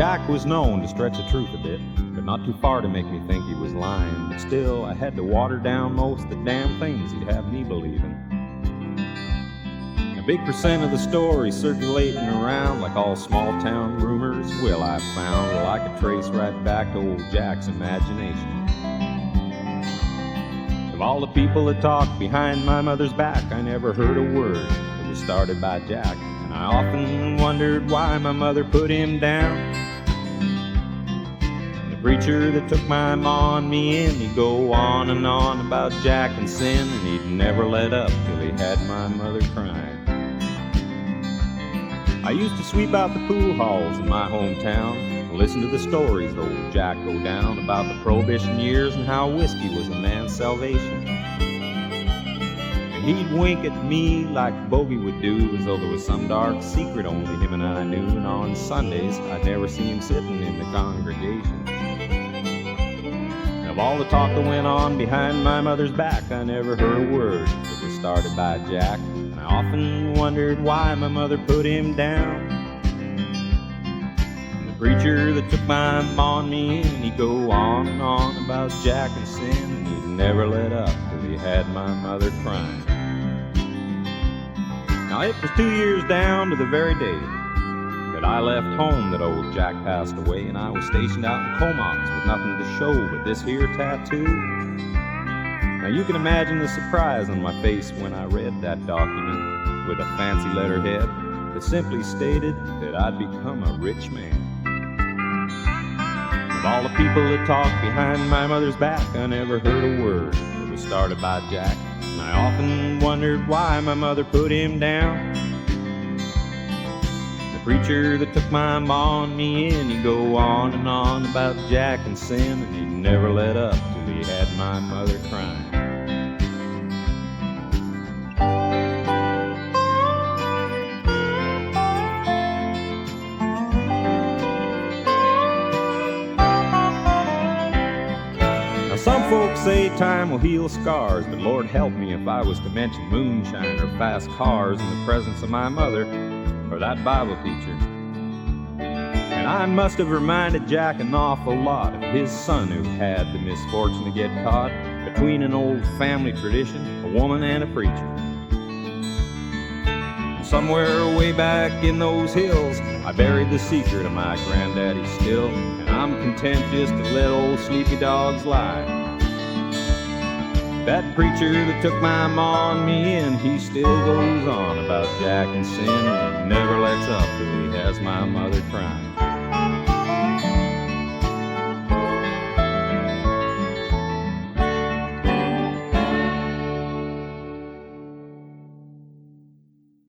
Jack was known to stretch the truth a bit, but not too far to make me think he was lying. But still, I had to water down most of the damn things he'd have me believing. A big percent of the story circulating around, like all small-town rumors, I found I could trace right back to old Jack's imagination. Of all the people that talked behind my mother's back, I never heard a word that was started by Jack. And I often wondered why my mother put him down. And the preacher that took my ma and me in, he'd go on and on about Jack and sin, and he'd never let up till he had my mother crying. I used to sweep out the pool halls in my hometown and listen to the stories of old Jack go down about the Prohibition years and how whiskey was a man's salvation. And he'd wink at me like Bogey would do, as though there was some dark secret only him and I knew. And on Sundays, I'd never see him sitting in the congregation. And of all the talk that went on behind my mother's back, I never heard a word that was started by Jack. I often wondered why my mother put him down. And the preacher that took my ma and me in, he'd go on and on about Jack and sin, and he'd never let up till he had my mother crying. Now it was 2 years down to the very day that I left home that old Jack passed away, and I was stationed out in Comox with nothing to show but this here tattoo. Now you can imagine the surprise on my face when I read that document with a fancy letterhead that simply stated that I'd become a rich man. Of all the people that talked behind my mother's back, I never heard a word that was started by Jack. And I often wondered why my mother put him down. The preacher that took my ma and me in, he'd go on and on about Jack and sin, and he'd never let up till he had my mother crying. Some folks say time will heal scars, but Lord help me if I was to mention moonshine or fast cars in the presence of my mother or that Bible teacher. And I must have reminded Jack an awful lot of his son who had the misfortune to get caught between an old family tradition, a woman and a preacher. And somewhere way back in those hills, I buried the secret of my granddaddy still, and I'm content just to let old sleepy dogs lie. That preacher that took my ma and me in, he still goes on about Jack and sin, and he never lets up till he has my mother crying.